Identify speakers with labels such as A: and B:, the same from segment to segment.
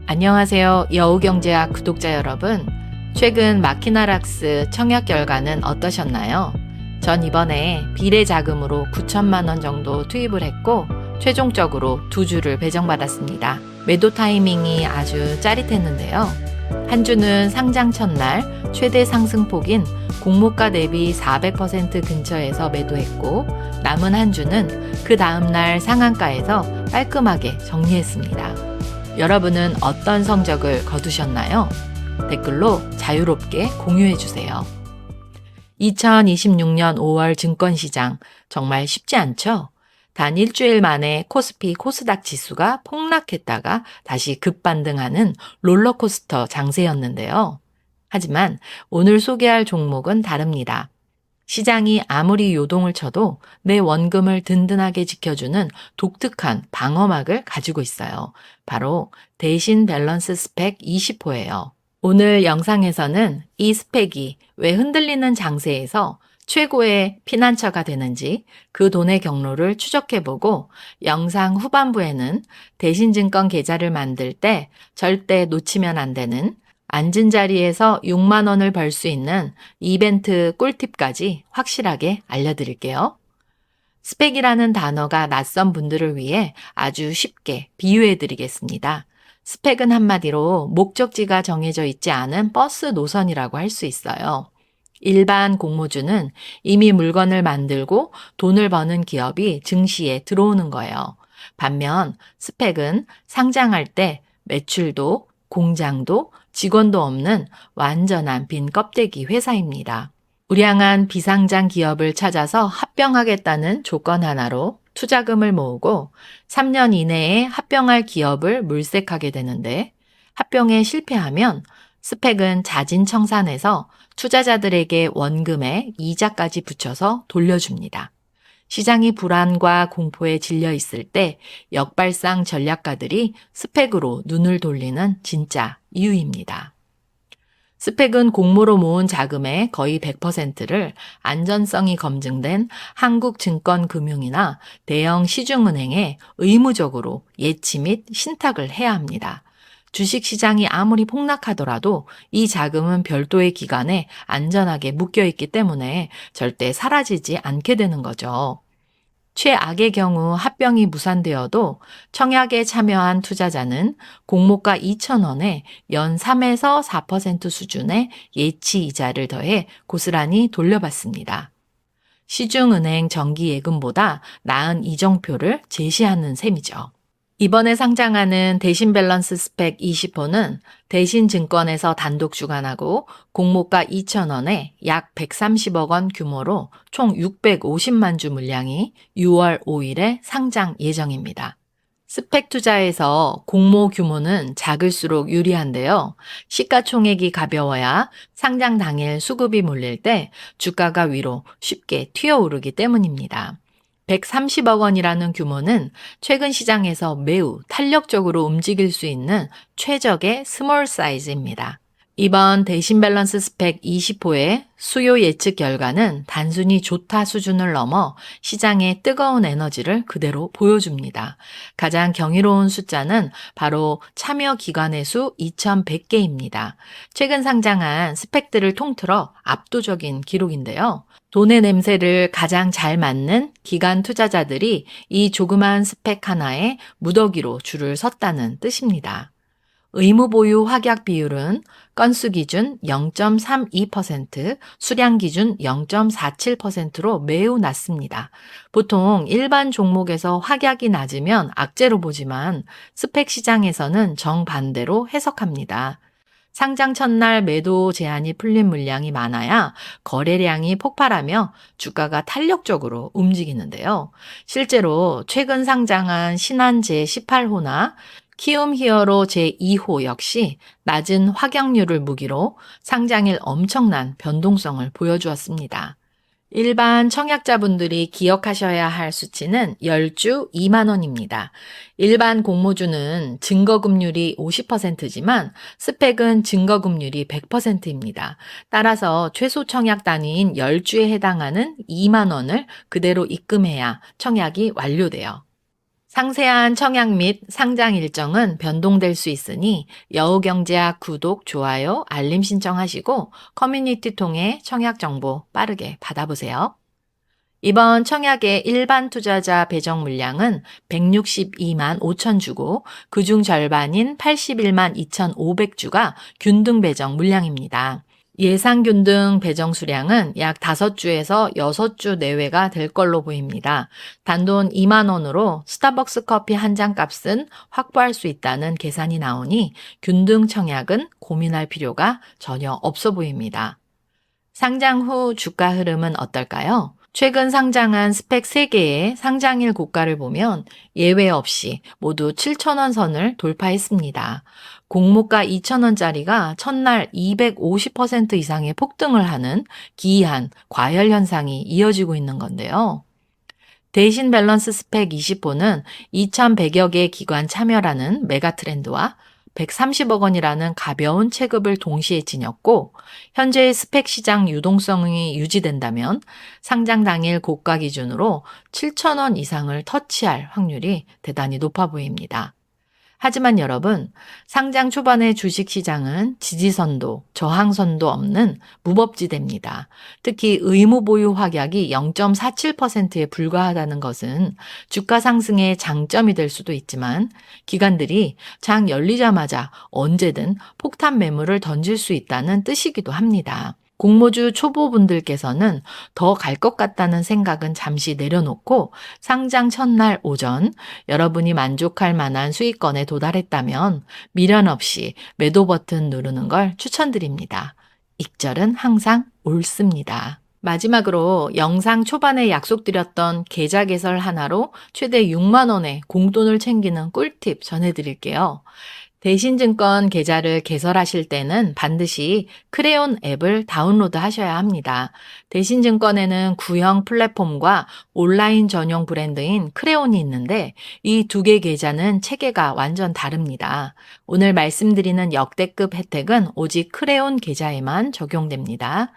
A: 안녕하세요. 여우경제학 구독자 여러분. 최근 마키나락스 청약 결과는 어떠셨나요? 전 이번에 비례 자금으로 9천만 원 정도 투입을 했고 최종적으로 2주를 배정받았습니다. 매도 타이밍이 아주 짜릿했는데요. 한 주는 상장 첫날 최대 상승폭인 공모가 대비 400% 근처에서 매도했고 남은 한 주는 그 다음날 상한가에서 깔끔하게 정리했습니다. 여러분은 어떤 성적을 거두셨나요? 댓글로 자유롭게 공유해주세요. 2026년 5월 증권시장 정말 쉽지 않죠? 단 일주일 만에 코스피 코스닥 지수가 폭락했다가 다시 급반등하는 롤러코스터 장세였는데요. 하지만 오늘 소개할 종목은 다릅니다. 시장이 아무리 요동을 쳐도 내 원금을 든든하게 지켜주는 독특한 방어막을 가지고 있어요. 바로 대신 밸런스 스펙 20호예요. 오늘 영상에서는 이 스펙이 왜 흔들리는 장세에서 최고의 피난처가 되는지 그 돈의 경로를 추적해보고 영상 후반부에는 대신증권 계좌를 만들 때 절대 놓치면 안 되는 앉은 자리에서 6만 원을 벌 수 있는 이벤트 꿀팁까지 확실하게 알려드릴게요. 스펙이라는 단어가 낯선 분들을 위해 아주 쉽게 비유해드리겠습니다. 스펙은 한마디로 목적지가 정해져 있지 않은 버스 노선이라고 할 수 있어요. 일반 공모주는 이미 물건을 만들고 돈을 버는 기업이 증시에 들어오는 거예요. 반면 스펙은 상장할 때 매출도 공장도 직원도 없는 완전한 빈 껍데기 회사입니다. 우량한 비상장 기업을 찾아서 합병하겠다는 조건 하나로 투자금을 모으고 3년 이내에 합병할 기업을 물색하게 되는데 합병에 실패하면 스펙은 자진청산해서 투자자들에게 원금에 이자까지 붙여서 돌려줍니다. 시장이 불안과 공포에 질려 있을 때 역발상 전략가들이 스펙으로 눈을 돌리는 진짜 이유입니다. 스펙은 공모로 모은 자금의 거의 100%를 안전성이 검증된 한국증권금융이나 대형 시중은행에 의무적으로 예치 및 신탁을 해야 합니다. 주식시장이 아무리 폭락하더라도 이 자금은 별도의 기관에 안전하게 묶여있기 때문에 절대 사라지지 않게 되는 거죠. 최악의 경우 합병이 무산되어도 청약에 참여한 투자자는 공모가 2,000원에 연 3에서 4% 수준의 예치 이자를 더해 고스란히 돌려받습니다. 시중은행 정기예금보다 나은 이정표를 제시하는 셈이죠. 이번에 상장하는 대신 밸런스 스펙 20호는 대신증권에서 단독 주관하고 공모가 2,000원에 약 130억 원 규모로 총 650만 주 물량이 6월 5일에 상장 예정입니다. 스펙 투자에서 공모 규모는 작을수록 유리한데요. 시가총액이 가벼워야 상장 당일 수급이 몰릴 때 주가가 위로 쉽게 튀어오르기 때문입니다. 130억 원이라는 규모는 최근 시장에서 매우 탄력적으로 움직일 수 있는 최적의 스몰 사이즈입니다. 이번 대신 밸런스 스펙 20호의 수요 예측 결과는 단순히 좋다 수준을 넘어 시장의 뜨거운 에너지를 그대로 보여줍니다. 가장 경이로운 숫자는 바로 참여 기관의 수 2,100개입니다. 최근 상장한 스펙들을 통틀어 압도적인 기록인데요. 돈의 냄새를 가장 잘 맡는 기관 투자자들이 이 조그만 스펙 하나에 무더기로 줄을 섰다는 뜻입니다. 의무 보유 확약 비율은 건수 기준 0.32%, 수량 기준 0.47%로 매우 낮습니다. 보통 일반 종목에서 확약이 낮으면 악재로 보지만 스펙 시장에서는 정반대로 해석합니다. 상장 첫날 매도 제한이 풀린 물량이 많아야 거래량이 폭발하며 주가가 탄력적으로 움직이는데요. 실제로 최근 상장한 신한 제18호나 키움 히어로 제2호 역시 낮은 확약률을 무기로 상장일 엄청난 변동성을 보여주었습니다. 일반 청약자분들이 기억하셔야 할 수치는 10주 2만 원입니다. 일반 공모주는 증거금률이 50%지만 스펙은 증거금률이 100%입니다. 따라서 최소 청약 단위인 10주에 해당하는 2만 원을 그대로 입금해야 청약이 완료돼요. 상세한 청약 및 상장 일정은 변동될 수 있으니 여우경제학 구독, 좋아요, 알림 신청하시고 커뮤니티 통해 청약 정보 빠르게 받아보세요. 이번 청약의 일반 투자자 배정 물량은 162만 5천 주고 그중 절반인 81만 2,500주가 균등 배정 물량입니다. 예상 균등 배정 수량은 약 5주에서 6주 내외가 될 걸로 보입니다. 단돈 2만 원으로 스타벅스 커피 한 잔 값은 확보할 수 있다는 계산이 나오니 균등 청약은 고민할 필요가 전혀 없어 보입니다. 상장 후 주가 흐름은 어떨까요? 최근 상장한 스펙 3개의 상장일 고가를 보면 예외 없이 모두 7,000원 선을 돌파했습니다. 공모가 2,000원짜리가 첫날 250% 이상의 폭등을 하는 기이한 과열 현상이 이어지고 있는 건데요. 대신 밸런스 스펙 20호는 2,100여 개 기관 참여라는 메가 트렌드와 130억 원이라는 가벼운 체급을 동시에 지녔고 현재의 스펙 시장 유동성이 유지된다면 상장 당일 고가 기준으로 7,000원 이상을 터치할 확률이 대단히 높아 보입니다. 하지만 여러분, 상장 초반의 주식시장은 지지선도, 저항선도 없는 무법지대입니다. 특히 의무보유 확약이 0.47%에 불과하다는 것은 주가 상승의 장점이 될 수도 있지만 기관들이 장 열리자마자 언제든 폭탄 매물을 던질 수 있다는 뜻이기도 합니다. 공모주 초보분들께서는 더 갈 것 같다는 생각은 잠시 내려놓고 상장 첫날 오전 여러분이 만족할 만한 수익권에 도달했다면 미련 없이 매도 버튼 누르는 걸 추천드립니다. 익절은 항상 옳습니다. 마지막으로 영상 초반에 약속드렸던 계좌 개설 하나로 최대 6만 원의 공돈을 챙기는 꿀팁 전해드릴게요. 대신증권 계좌를 개설하실 때는 반드시 크레온 앱을 다운로드 하셔야 합니다. 대신증권에는 구형 플랫폼과 온라인 전용 브랜드인 크레온이 있는데 이 두 개 계좌는 체계가 완전 다릅니다. 오늘 말씀드리는 역대급 혜택은 오직 크레온 계좌에만 적용됩니다.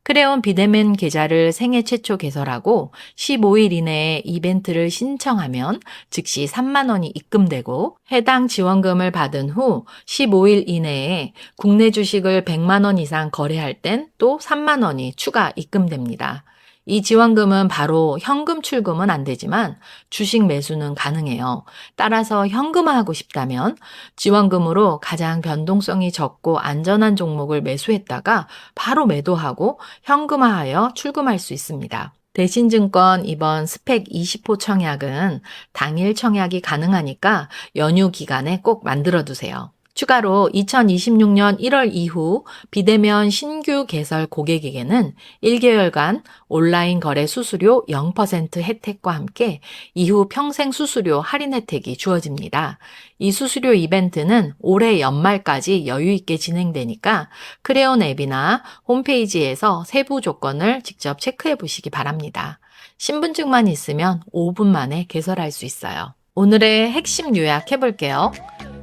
A: 크레온 비대면 계좌를 생애 최초 개설하고 15일 이내에 이벤트를 신청하면 즉시 3만 원이 입금되고 해당 지원금을 받은 후 15일 이내에 국내 주식을 100만 원 이상 거래할 땐 또 3만 원이 추가 입금됩니다. 이 지원금은 바로 현금 출금은 안 되지만 주식 매수는 가능해요. 따라서 현금화하고 싶다면 지원금으로 가장 변동성이 적고 안전한 종목을 매수했다가 바로 매도하고 현금화하여 출금할 수 있습니다. 대신증권 이번 스펙 20호 청약은 당일 청약이 가능하니까 연휴 기간에 꼭 만들어두세요. 추가로 2026년 1월 이후 비대면 신규 개설 고객에게는 1개월간 온라인 거래 수수료 0% 혜택과 함께 이후 평생 수수료 할인 혜택이 주어집니다. 이 수수료 이벤트는 올해 연말까지 여유 있게 진행되니까 크레온 앱이나 홈페이지에서 세부 조건을 직접 체크해 보시기 바랍니다. 신분증만 있으면 5분 만에 개설할 수 있어요. 오늘의 핵심 요약해 볼게요.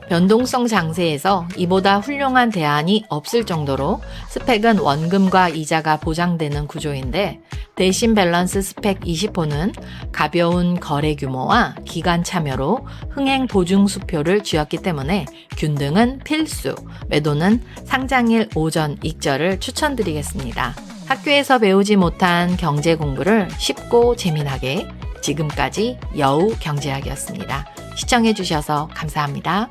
A: 변동성 장세에서 이보다 훌륭한 대안이 없을 정도로 스펙은 원금과 이자가 보장되는 구조인데 대신 밸런스 스펙 20호는 가벼운 거래 규모와 기간 참여로 흥행 보증 수표를 쥐었기 때문에 균등은 필수, 매도는 상장일 오전 익절을 추천드리겠습니다. 학교에서 배우지 못한 경제 공부를 쉽고 재미나게 지금까지 여우 경제학이었습니다. 시청해주셔서 감사합니다.